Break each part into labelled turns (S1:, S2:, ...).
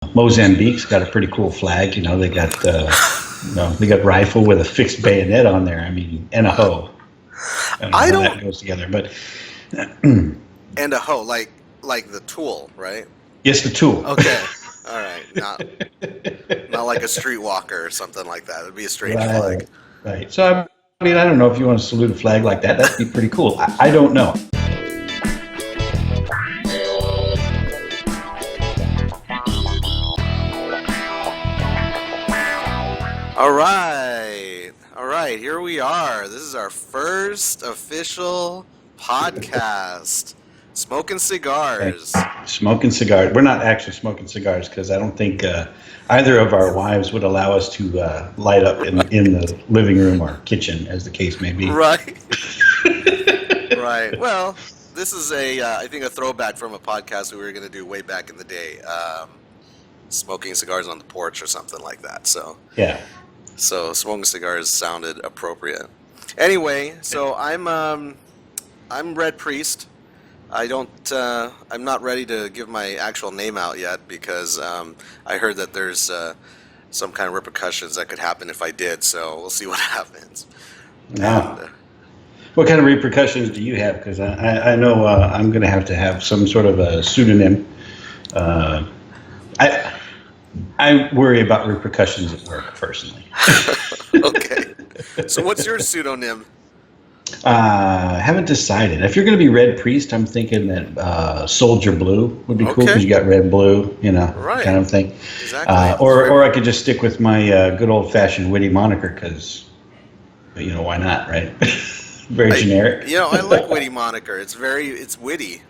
S1: Mozambique's got a pretty cool flag. They got rifle with a fixed bayonet on there. I mean, and a hoe. I don't know how that goes together, but
S2: and a hoe, like the tool, right?
S1: Yes, the tool.
S2: Okay, all right, not like a streetwalker or something like that. It'd be a strange flag.
S1: Right. So I mean, I don't know if you want to salute a flag like that. That'd be pretty cool. I don't know.
S2: All right, here we are. This is our first official podcast, Smoking Cigars.
S1: Smoking cigars. We're not actually smoking cigars because I don't think either of our wives would allow us to light up in the living room or kitchen, as the case may be.
S2: Right. Right. Well, this is I think a throwback from a podcast we were going to do way back in the day, smoking cigars on the porch or something like that. So
S1: yeah.
S2: So smoking cigars sounded appropriate. Anyway, so I'm Red Priest. I'm not ready to give my actual name out yet because I heard that there's some kind of repercussions that could happen if I did. So we'll see what happens.
S1: Wow. And, what kind of repercussions do you have? Because I know I'm going to have some sort of a pseudonym. I worry about repercussions at work, personally.
S2: Okay. So what's your pseudonym?
S1: I haven't decided. If you're going to be Red Priest, I'm thinking that Soldier Blue would be cool because you got red, blue,
S2: right.
S1: kind of thing.
S2: Exactly.
S1: Or I could just stick with my good old-fashioned witty moniker because, why not, right? Very generic.
S2: I like witty moniker. It's witty.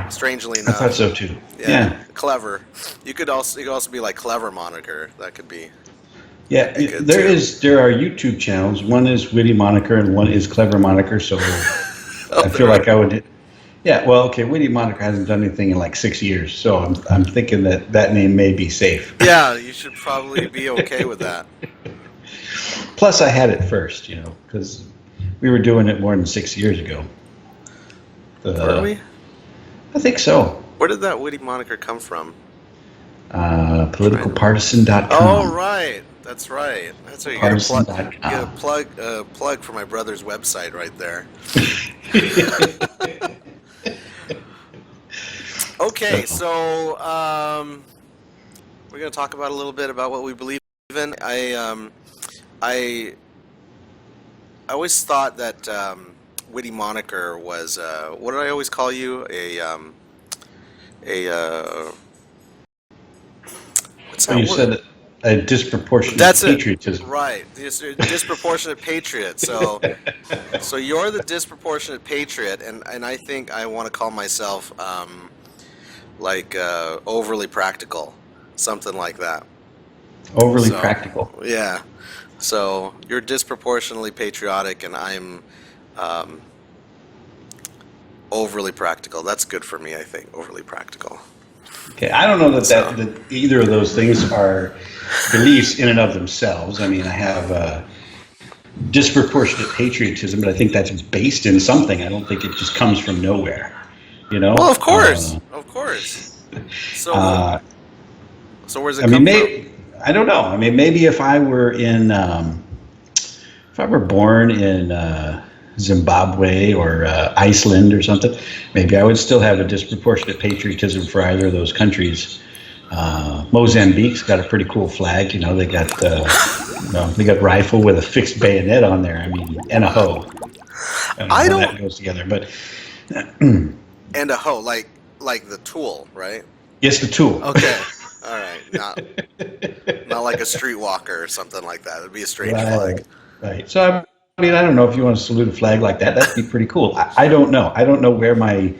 S2: Strangely enough.
S1: I thought so too. Yeah.
S2: Clever. You could also be like Clever moniker. That could be.
S1: Yeah, there are YouTube channels. One is witty moniker and one is clever moniker. So I feel like I would. Yeah. Well, okay. Witty moniker hasn't done anything in like 6 years, so I'm thinking that name may be safe.
S2: Yeah, you should probably be okay with that.
S1: Plus, I had it first, because we were doing it more than 6 years ago.
S2: Were we?
S1: I think so.
S2: Where did that witty moniker come from?
S1: Politicalpartisan.com.
S2: Oh, right. That's right. That's what you get a plug for my brother's website right there. Okay, so we're going to talk about a little bit about what we believe in. I always thought that witty moniker was what did I always call you? What's that
S1: you
S2: word?
S1: Said a disproportionate patriotism.
S2: Right, disproportionate patriot. So you're the disproportionate patriot, and I think I want to call myself overly practical, something like that.
S1: Overly practical.
S2: Yeah. So you're disproportionately patriotic, and I'm overly practical. That's good for me, I think. Overly practical.
S1: Okay, I don't know that either of those things are beliefs in and of themselves. I mean, I have disproportionate patriotism, but I think that's based in something. I don't think it just comes from nowhere.
S2: Well, of course, So, so where's it come from?
S1: I don't know. I mean, maybe if I were born in Zimbabwe or Iceland or something, maybe I would still have a disproportionate patriotism for either of those countries. Mozambique's got a pretty cool flag. They got rifle with a fixed bayonet on there. I mean, and a hoe. I don't know how that goes together, but
S2: and a hoe, like the tool, right?
S1: Yes, the tool.
S2: Okay. All right. Not like a streetwalker or something like that. It'd be a strange flag.
S1: Right. So I don't know if you want to salute a flag like that. That'd be pretty cool. I don't know. I don't know where my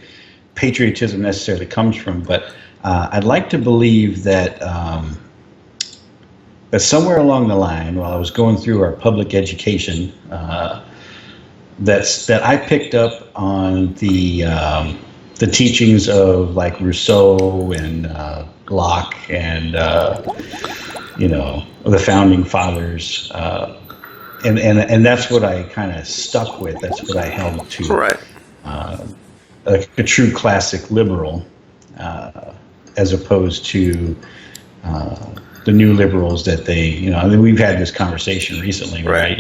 S1: patriotism necessarily comes from, but I'd like to believe that that somewhere along the line, while I was going through our public education, that I picked up on the teachings of like Rousseau and Locke and the founding fathers. And that's what I kind of stuck with. That's what I held to.
S2: Right.
S1: A true classic liberal, as opposed to the new liberals that they, I mean, we've had this conversation recently, right?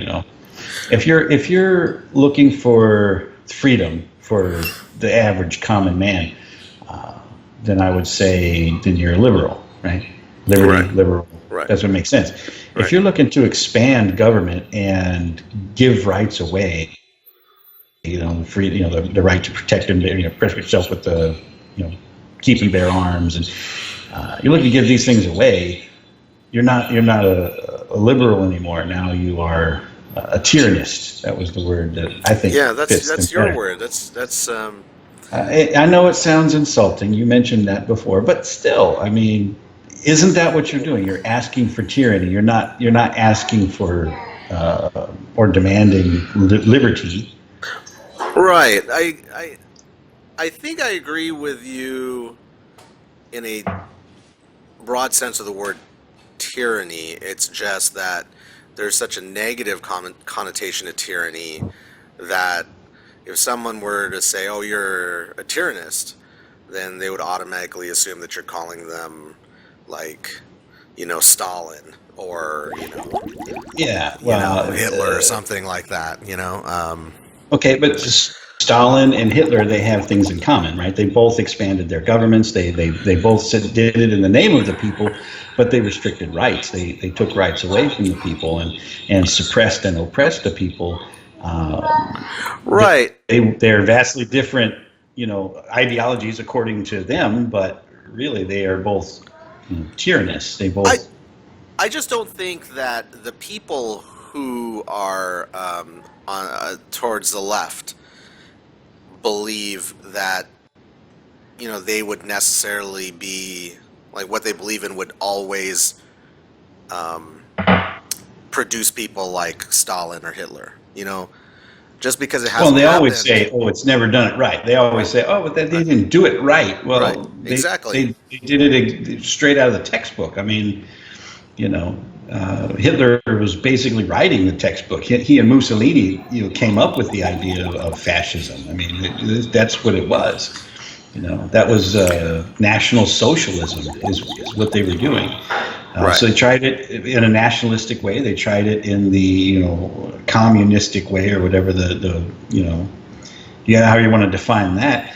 S1: If you're looking for freedom for the average common man, then I would say then you're a liberal, right? Liberty, liberal.
S2: Right.
S1: That's what makes sense.
S2: Right.
S1: If you're looking to expand government and give rights away, free, the right to protect and protect yourself with the, keep and bear arms, and you're looking to give these things away. You're not a liberal anymore. Now you are a tyrannist. That was the word that I think.
S2: Yeah, that's your word. That's.
S1: I know it sounds insulting. You mentioned that before, but still, I mean, isn't that what you're doing? You're asking for tyranny. You're not asking for or demanding liberty.
S2: Right. I think I agree with you in a broad sense of the word tyranny. It's just that there's such a negative connotation to tyranny that if someone were to say, "Oh, you're a tyrannist," then they would automatically assume that you're calling them like, Stalin or Hitler or something like that.
S1: Okay, but Stalin and Hitler, they have things in common, right? They both expanded their governments. They both did it in the name of the people, but they restricted rights. They took rights away from the people and suppressed and oppressed the people.
S2: Right.
S1: They're vastly different, ideologies according to them, but really they are both tyrannists. They both.
S2: I just don't think that the people who are towards the left believe that they would necessarily be like what they believe in would always produce people like Stalin or Hitler. Just because it hasn't.
S1: Well, they always
S2: happened.
S1: say, "Oh, it's never done it right." They always say, "Oh, but they didn't do it right." Well,
S2: right. Exactly.
S1: They did it straight out of the textbook. I mean, Hitler was basically writing the textbook. He and Mussolini, came up with the idea of fascism. I mean, that's what it was. That was National Socialism is what they were doing.
S2: Right.
S1: So they tried it in a nationalistic way. They tried it in the communistic way, or whatever how you want to define that.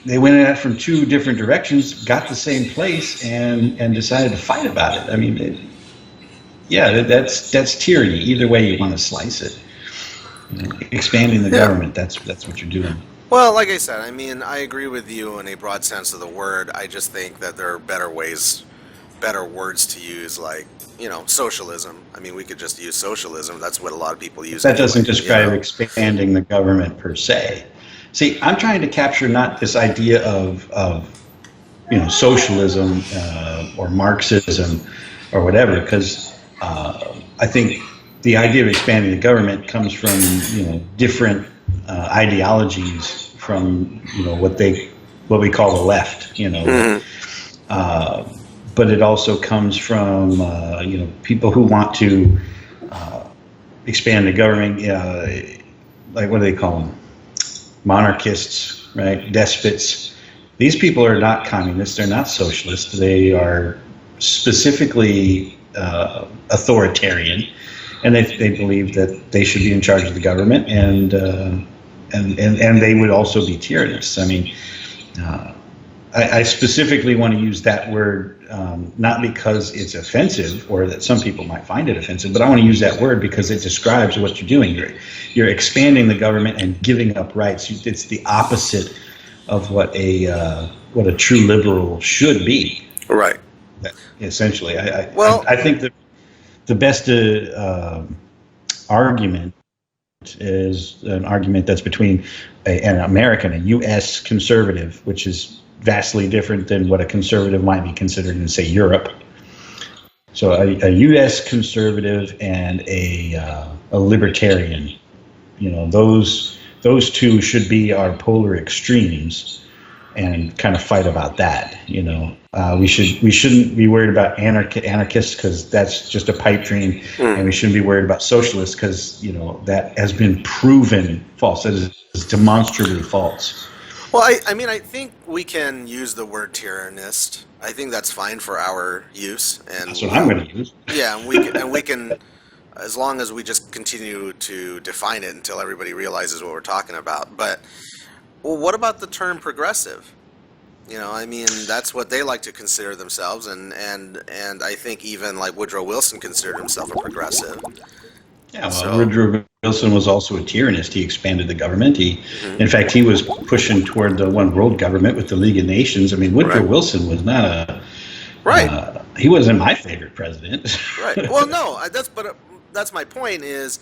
S1: They went at it from two different directions, got the same place, and decided to fight about it. I mean, that's tyranny. Either way you want to slice it. Expanding the government. That's what you're doing.
S2: Well, like I said, I mean, I agree with you in a broad sense of the word. I just think that there are better words to use, like, socialism. I mean, we could just use socialism. That's what a lot of people use.
S1: That doesn't describe expanding the government per se. See, I'm trying to capture not this idea of socialism or Marxism or whatever, because I think the idea of expanding the government comes from different ideologies from what we call the left. But it also comes from people who want to expand the government, like what do they call them? Monarchists, right? Despots. These people are not communists. They're not socialists. They are specifically authoritarian, and they believe that they should be in charge of the government, and they would also be tyrannists. I mean, I specifically want to use that word not because it's offensive or that some people might find it offensive, but I want to use that word because it describes what you're doing. You're expanding the government and giving up rights. It's the opposite of what a true liberal should be.
S2: Right.
S1: Essentially, I think that the best argument is an argument that's between an American, a U.S. conservative, which is vastly different than what a conservative might be considered in, say, Europe. So a U.S. conservative and a libertarian, those two should be our polar extremes, and kind of fight about that. We shouldn't be worried about anarchists because that's just a pipe dream, and we shouldn't be worried about socialists because that has been proven false. That is demonstrably false.
S2: Well, I mean, I think we can use the word tyrannist. I think that's fine for our use, and
S1: That's what I'm going to use.
S2: yeah, and we can, as long as we just continue to define it until everybody realizes what we're talking about. But well, what about the term progressive? You know, I mean, that's what they like to consider themselves, and I think even like Woodrow Wilson considered himself a progressive.
S1: Yeah, well,
S2: So,
S1: Woodrow Wilson was also a tyrannist. He expanded the government. In fact, he was pushing toward the one world government with the League of Nations. I mean, Woodrow
S2: right,
S1: Wilson was not a,
S2: right,
S1: he wasn't my favorite president.
S2: right. Well, no, that's my point is,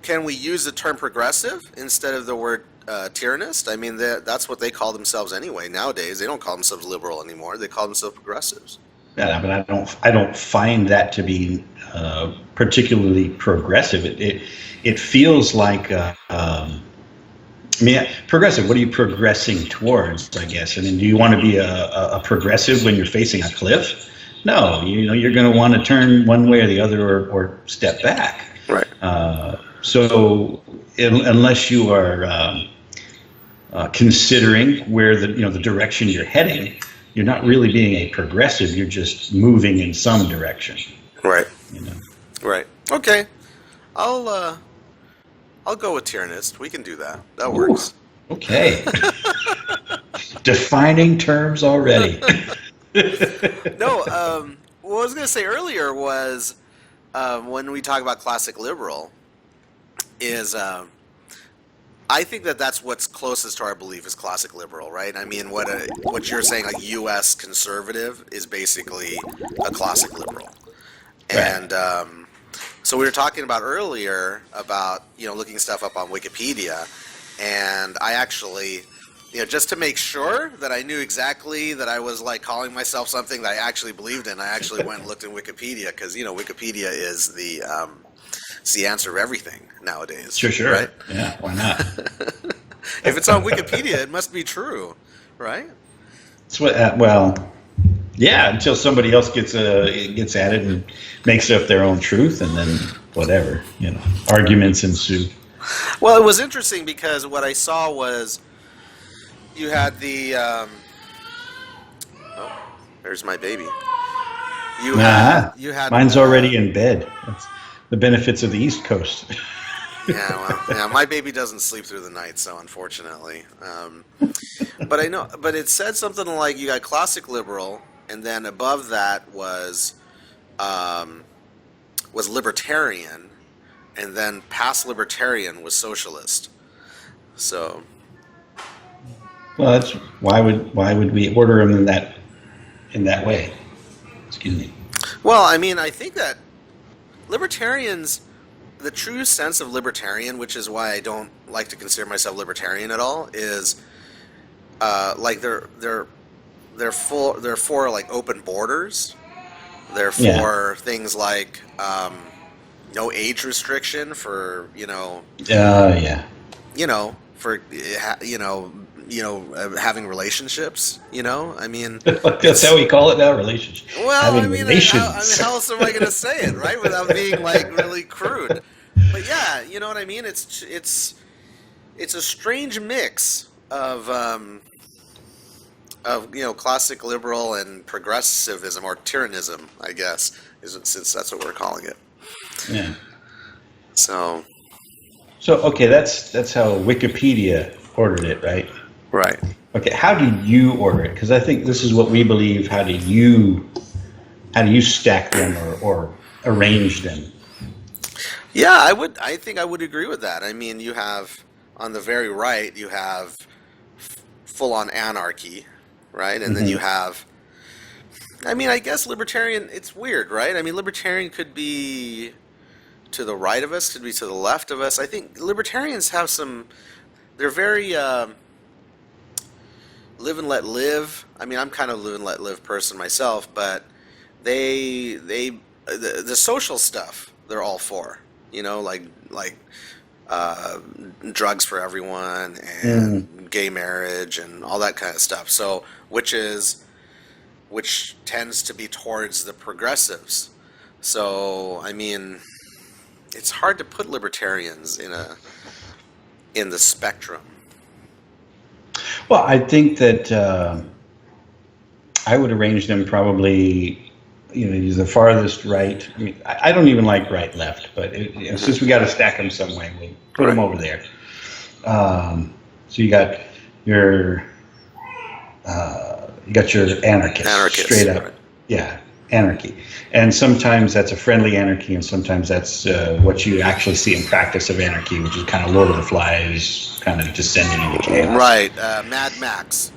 S2: can we use the term progressive instead of the word tyrannist? I mean, that's what they call themselves anyway. Nowadays, they don't call themselves liberal anymore. They call themselves progressives.
S1: Yeah, but I don't find that to be particularly progressive. It feels like I mean, progressive. What are you progressing towards? I guess. I mean, do you want to be a progressive when you're facing a cliff? No, you're going to want to turn one way or the other, or step back.
S2: Right.
S1: So unless you are considering where the direction you're heading, you're not really being a progressive. You're just moving in some direction.
S2: Right.
S1: You know.
S2: Right. Okay. I'll go with tyrannist. We can do that. That works.
S1: Okay. Defining terms already.
S2: No. What I was going to say earlier was when we talk about classic liberal, is I think that's what's closest to our belief is classic liberal, right? I mean, what you're saying, like U.S. conservative, is basically a classic liberal,
S1: Right.
S2: and so we were talking about earlier about looking stuff up on Wikipedia, and I actually, just to make sure that I knew exactly that I was like calling myself something that I actually believed in, I actually went and looked in Wikipedia because Wikipedia is it's the answer of everything nowadays.
S1: Sure.
S2: Right?
S1: Yeah, why not?
S2: If it's on Wikipedia, it must be true, right?
S1: It's what. Well, yeah. Until somebody else gets at it and makes up their own truth, and then whatever, arguments ensue.
S2: Well, it was interesting because what I saw was you had the. Oh, there's my baby. You had.
S1: Mine's already in bed. That's the benefits of the East Coast.
S2: Yeah, my baby doesn't sleep through the night, so unfortunately. But it said something like you got classic liberal, and then above that was libertarian, and then past libertarian was socialist. So.
S1: Well, that's why would we order them in that way? Excuse me.
S2: Well, I mean, I think that libertarians, the true sense of libertarian, which is why I don't like to consider myself libertarian at all, is like they're for like open borders. They're for things like no age restriction for for having relationships. I mean,
S1: that's how we call it now, relationship.
S2: Well,
S1: having
S2: I mean,
S1: relations.
S2: how else am I going to say it, right, without being like really crude? But yeah, you know what I mean. It's a strange mix of classic liberal and progressivism, or tyrannism, I guess, since that's what we're calling it.
S1: Yeah.
S2: So
S1: okay, that's how Wikipedia ordered it, right?
S2: Right.
S1: Okay, how do you order it? Because I think this is what we believe. How do you stack them or arrange them?
S2: Yeah, I think I would agree with that. I mean, you have on the very right, you have full-on anarchy, right? And then you have, I mean, I guess libertarian. It's weird, right? I mean, libertarian could be to the right of us, could be to the left of us. I think libertarians have some. They're very live and let live. I mean, I'm kind of a live and let live person myself, but the social stuff they're all for. Like drugs for everyone and gay marriage and all that kind of stuff. So which tends to be towards the progressives. So I mean, it's hard to put libertarians in the spectrum.
S1: Well, I think that I would arrange them probably, the farthest right. I mean, I don't even like right left, but since we got to stack them some way, we'll put them over there. So you got your anarchists, straight up, right. Yeah, anarchy. And sometimes that's a friendly anarchy, and sometimes that's what you actually see in practice of anarchy, which is kind of Lord of the Flies, kind of descending into chaos.
S2: Right, Mad Max.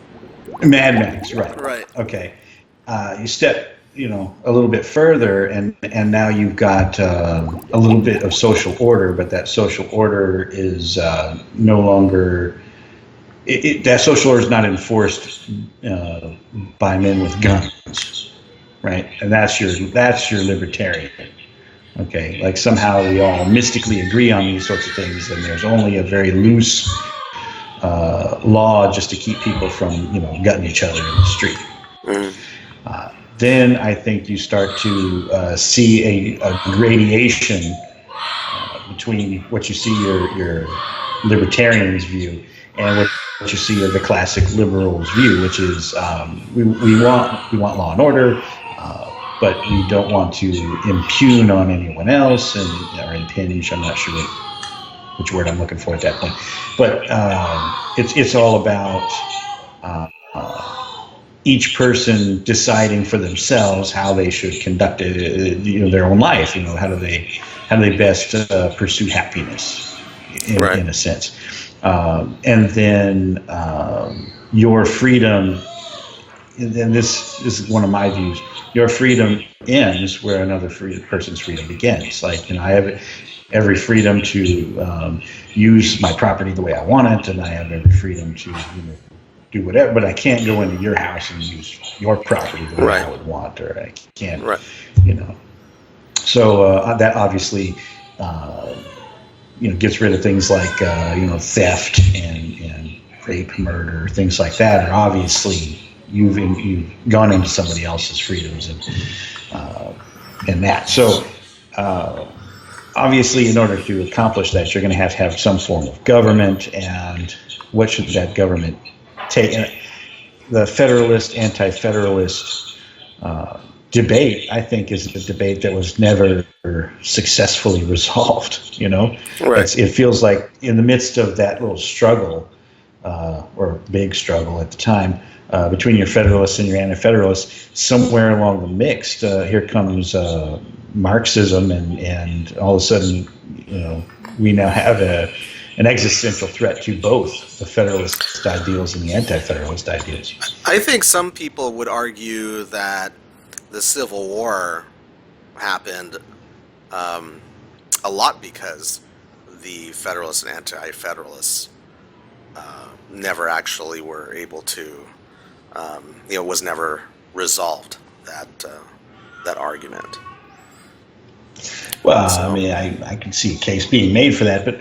S1: Mad Max, right.
S2: Right.
S1: Okay. You step, a little bit further, and now you've got a little bit of social order, but that social order is no longer. That social order is not enforced by men with guns, right? And that's your libertarian. Okay, like somehow we all mystically agree on these sorts of things, and there's only a very loose law just to keep people from gutting each other in the street. Then I think you start to see a gradation between what you see your libertarians view and what you see of the classic liberals view, which is we want law and order, but we don't want to impugn on anyone else or impinge. I'm not sure which word I'm looking for at that point, but it's all about each person deciding for themselves how they should conduct their own life. How do they best pursue happiness in a sense. And then your freedom, and this is one of my views, your freedom ends where another person's freedom begins. Like, I have every freedom to use my property the way I want it, and I have every freedom to do whatever, but I can't go into your house and use your property the way I would want, or I can't, So that obviously gets rid of things like theft and rape, murder, things like that. Are obviously you've gone into somebody else's freedoms and that. So obviously, in order to accomplish that, you're going to have some form of government. And what should that government take? And the federalist, anti-federalist debate, I think, is a debate that was never successfully resolved. It feels like in the midst of that little struggle, or big struggle at the time, between your federalists and your anti-federalists, somewhere along the mix, here comes Marxism, and all of a sudden, we now have an existential threat to both the federalist ideals and the anti-federalist ideals.
S2: I think some people would argue that the Civil War happened a lot because the Federalists and Anti-Federalists never actually were able to, was never resolved, that argument.
S1: Well, I mean, I can see a case being made for that, but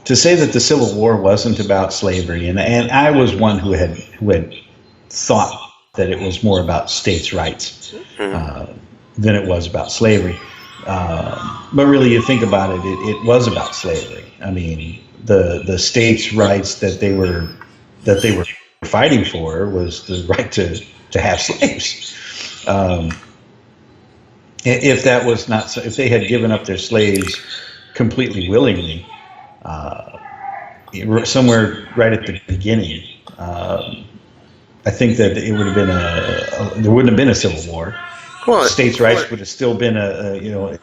S1: to say that the Civil War wasn't about slavery, and I was one who had thought that it was more about states' rights than it was about slavery. But really, you think about it, it was about slavery. I mean, the states' rights that they were fighting for was the right to have slaves. If that was not so, if they had given up their slaves completely willingly, somewhere right at the beginning, I think that it would have been there wouldn't have been a civil war. Well, states' rights would have still been a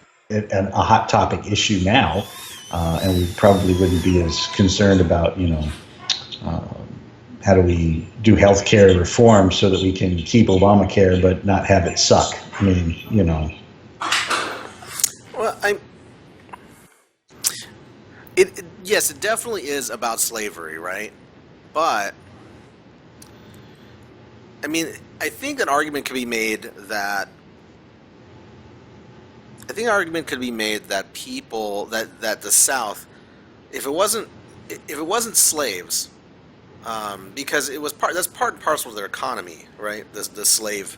S1: hot topic issue now, and we probably wouldn't be as concerned about how do we do health care reform so that we can keep Obamacare but not have it suck. I mean,
S2: Well, yes, it definitely is about slavery, right? But I mean, I think an argument could be made that people that the South, if it wasn't slaves, because it was that's part and parcel of their economy, right? The slaves,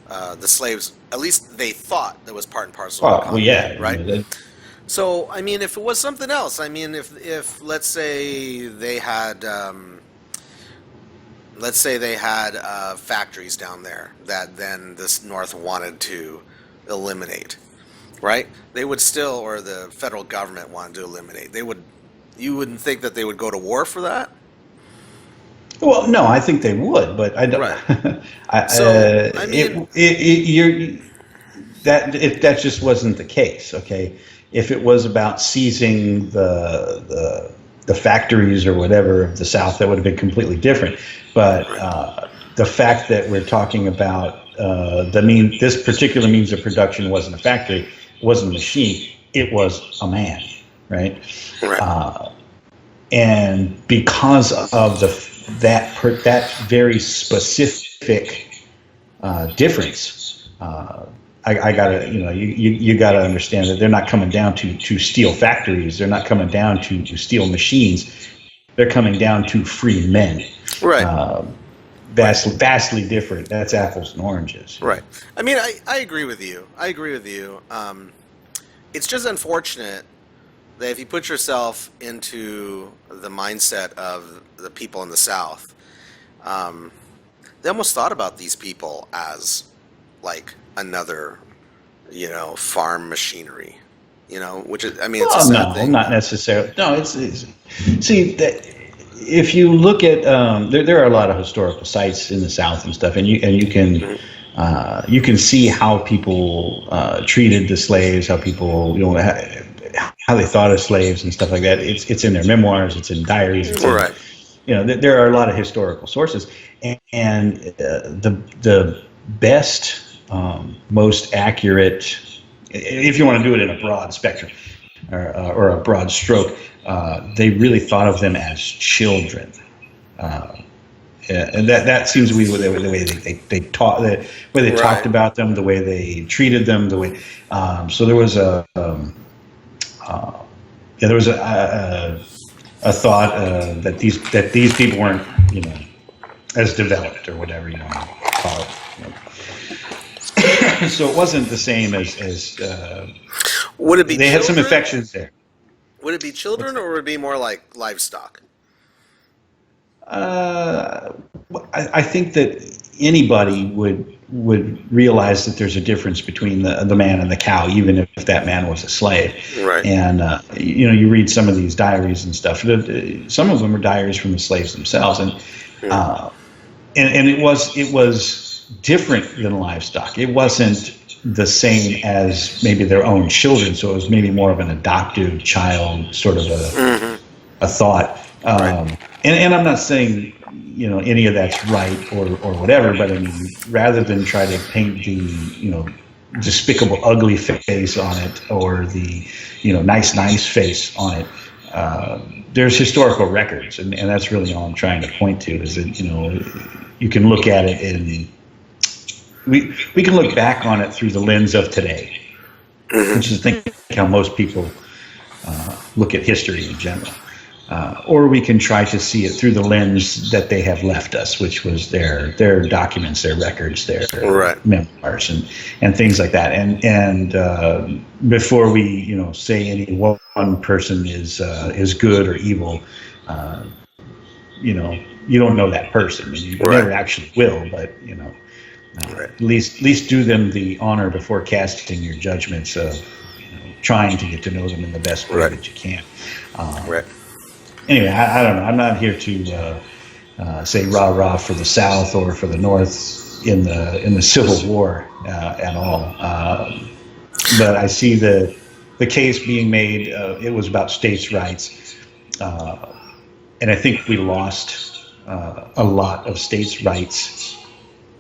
S2: at least they thought that was part and parcel of their economy,
S1: yeah,
S2: right? So, I mean, if it was something else, I mean, if let's say they had, let's say they had factories down there that then this North wanted to eliminate, right? They would still, or the federal government wanted to eliminate. They would. You wouldn't think that they would go to war for that?
S1: Well, no, I think they would, but I don't.
S2: Right.
S1: I,
S2: So, I mean,
S1: you're that just wasn't the case. Okay, if it was about seizing the factories or whatever of the South, that would have been completely different. But the fact that we're talking about this particular means of production wasn't a factory, it wasn't a machine, it was a man, right?
S2: right.
S1: And because of that very specific difference, I gotta, you gotta understand that they're not coming down to steal factories. They're not coming down to steal machines. They're coming down to free men.
S2: Right.
S1: Vastly different. That's apples and oranges.
S2: Right. I mean, I agree with you. It's just unfortunate that if you put yourself into the mindset of the people in the South, they almost thought about these people as like another, farm machinery, which is, I mean, it's a sad thing.
S1: Not necessarily. No, it's see that if you look at there are a lot of historical sites in the South and stuff, and you can see how people treated the slaves, how people how they thought of slaves and stuff like that. It's in their memoirs, it's in diaries.
S2: Right.
S1: There are a lot of historical sources, and the best, most accurate, if you want to do it in a broad spectrum or a broad stroke, they really thought of them as children, and that seems to be the way they taught, the way they talked about them, the way they treated them, the way. So there was a thought that these people weren't as developed or whatever you want to call it. So it wasn't the same as
S2: would it be
S1: they
S2: children?
S1: had some affections there.
S2: Would it be children, or would it be more like livestock?
S1: I think that anybody would realize that there's a difference between the man and the cow, even if that man was a slave.
S2: Right.
S1: And you read some of these diaries and stuff. Some of them are diaries from the slaves themselves, and it was different than livestock. It wasn't the same as maybe their own children, so it was maybe more of an adoptive child sort of a thought. And I'm not saying any of that's right or whatever, but I mean, rather than try to paint the despicable ugly face on it, or the nice face on it, there's historical records, and that's really all I'm trying to point to, is that you can look at it in we can look back on it through the lens of today, which is, I think, how most people look at history in general. Or we can try to see it through the lens that they have left us, which was their documents, their records, their memoirs, and things like that. And before we say any one person is good or evil, you don't know that person. You never actually will, but at least do them the honor before casting your judgments of trying to get to know them in the best way that you can. Anyway, I don't know. I'm not here to say rah rah for the South or for the North in the Civil War at all. But I see the case being made. It was about states' rights, and I think we lost a lot of states' rights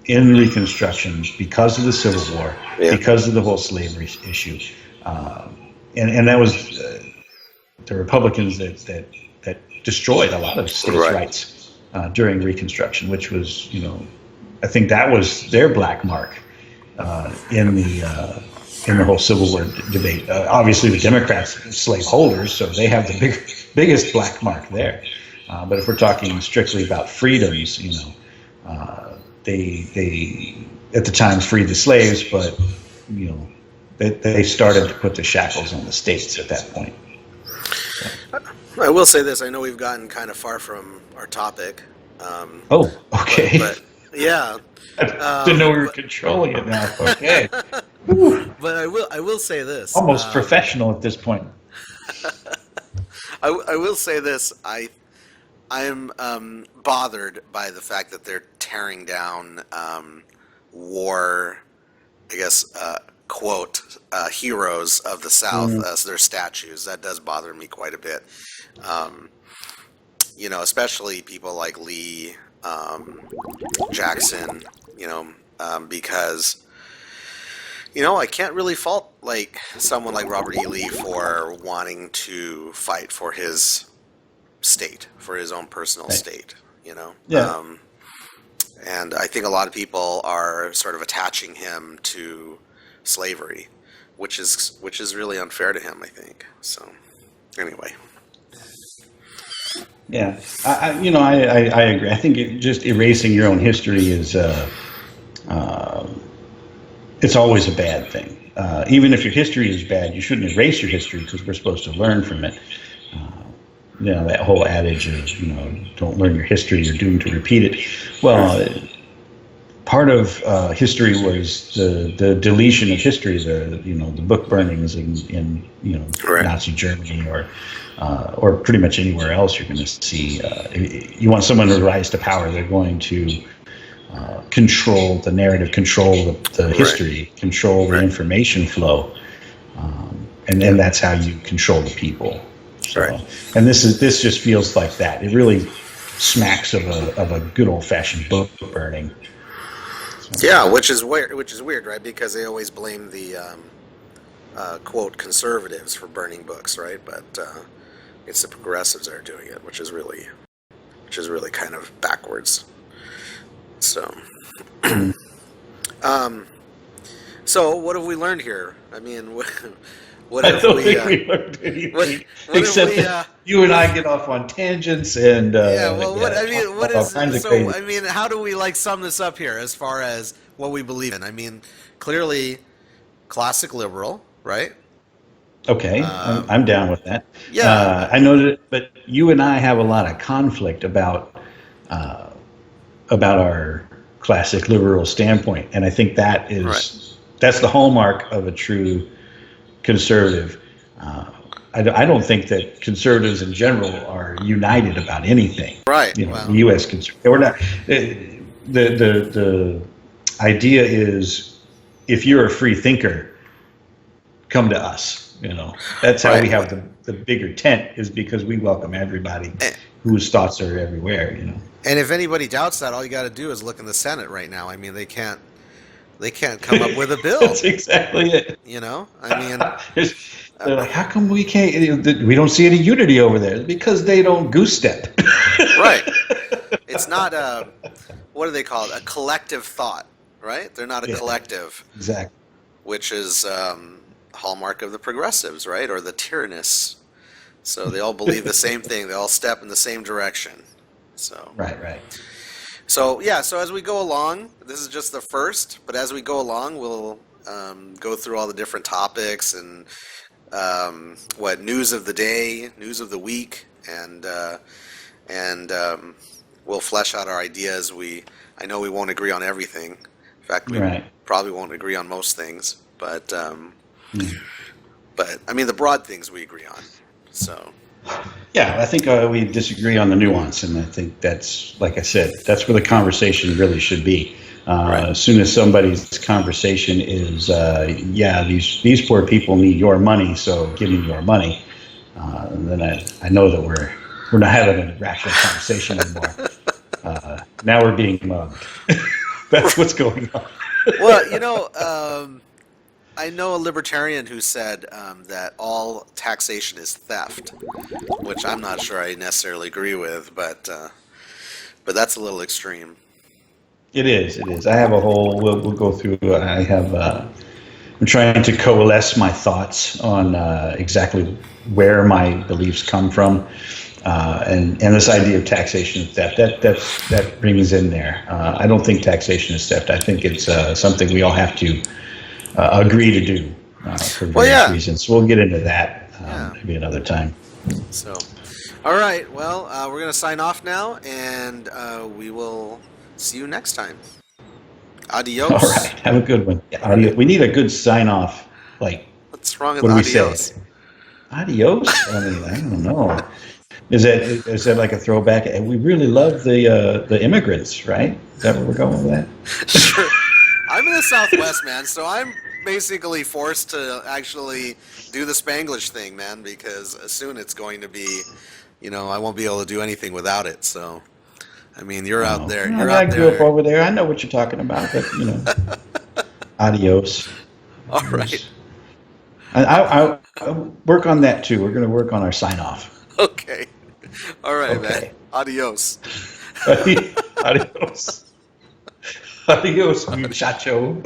S1: in Reconstruction because of the Civil War, because of the whole slavery issue, and that was the Republicans that destroyed a lot of states' rights during Reconstruction, which was, I think that was their black mark in the whole Civil War debate. Obviously, the Democrats are slaveholders, so they have the biggest black mark there. But if we're talking strictly about freedoms, they at the time freed the slaves, but they started to put the shackles on the states at that point.
S2: I will say this. I know we've gotten kind of far from our topic,
S1: Oh, okay.
S2: But yeah,
S1: Didn't know we were controlling it now. Okay.
S2: but I will say this.
S1: Almost professional at this point.
S2: I will say this. I'm bothered by the fact that they're tearing down war, I guess, quote, heroes of the South as their statues. That does bother me quite a bit. Especially people like Lee, Jackson, because, I can't really fault like someone like Robert E. Lee for wanting to fight for his state, for his own personal state,
S1: Yeah.
S2: And I think a lot of people are sort of attaching him to slavery, which is really unfair to him, I think. So, anyway.
S1: Yeah, I agree. I think just erasing your own history is it's always a bad thing. Even if your history is bad, you shouldn't erase your history because we're supposed to learn from it. That whole adage of don't learn your history, you're doomed to repeat it. Well, part of history was the deletion of history, the book burnings in Nazi Germany or pretty much anywhere else. You're going to see you want someone to rise to power, they're going to control the narrative, control the history, control the information flow, and then that's how you control the people. So, and this just feels like that. It really smacks of a good old fashioned book burning. So.
S2: Yeah, which is weird, right? Because they always blame the quote conservatives for burning books, right? But it's the progressives that are doing it, which is really kind of backwards. So, so what have we learned here? I mean,
S1: I don't think we learned anything except that you and I get off on tangents and
S2: how do we sum this up here as far as what we believe in? I mean, clearly, classic liberal, right?
S1: Okay, I'm down with that.
S2: Yeah,
S1: I know that, but you and I have a lot of conflict about our classic liberal standpoint, and I think that is that's the hallmark of a true conservative. I don't think that conservatives in general are united about anything.
S2: Right.
S1: The U.S. conservative. We're not. The idea is, if you're a free thinker, come to us. That's how we have the bigger tent, is because we welcome everybody whose thoughts are everywhere.
S2: And if anybody doubts that, all you got to do is look in the Senate right now. I mean, they can't come up with a bill.
S1: That's exactly it.
S2: I mean,
S1: they're like, how come we can't? We don't see any unity over there? Because they don't goose step.
S2: Right. It's not what do they call it? A collective thought, right? They're not a collective.
S1: Exactly.
S2: Which is hallmark of the progressives, right? Or the tyrannists. So they all believe the same thing. They all step in the same direction. So
S1: right.
S2: So so as we go along, this is just the first, but as we go along, we'll go through all the different topics and news of the day, news of the week, and we'll flesh out our ideas. I know we won't agree on everything. In fact, we probably won't agree on most things, but I mean the broad things we agree on. So.
S1: Yeah, I think we disagree on the nuance, and I think that's, like I said, that's where the conversation really should be. As soon as somebody's conversation is, these poor people need your money, so give me your money, then I know that we're not having a rational conversation anymore. Now we're being mugged. That's what's going on.
S2: Well, I know a libertarian who said that all taxation is theft, which I'm not sure I necessarily agree with, but that's a little extreme.
S1: It is. I have a whole. We'll go through. I'm trying to coalesce my thoughts on exactly where my beliefs come from, and this idea of taxation and theft. That brings in there. I don't think taxation is theft. I think it's something we all have to agree to do for various reasons. We'll get into that maybe another time.
S2: So, All right. Well, we're going to sign off now, and we will see you next time.
S1: All
S2: Adios.
S1: right. Have a good one.
S2: All right.
S1: We need a good sign off. Like,
S2: What's wrong with
S1: what do we say?
S2: adios?
S1: Adios? I mean, I don't know. Is that like a throwback? And we really love the immigrants, right? Is that where we're going with that?
S2: Sure. I'm in the Southwest, man, so I'm basically forced to actually do the Spanglish thing, man, because soon it's going to be, I won't be able to do anything without it. So, I mean, you're out
S1: Oh,
S2: there.
S1: no,
S2: You're
S1: I
S2: out
S1: grew up
S2: there.
S1: over there. I know what you're talking about, but adios.
S2: All right.
S1: I work on that too. We're going to work on our sign off.
S2: Okay. All right, man.
S1: Okay.
S2: Adios.
S1: Adios. Adios, muchacho.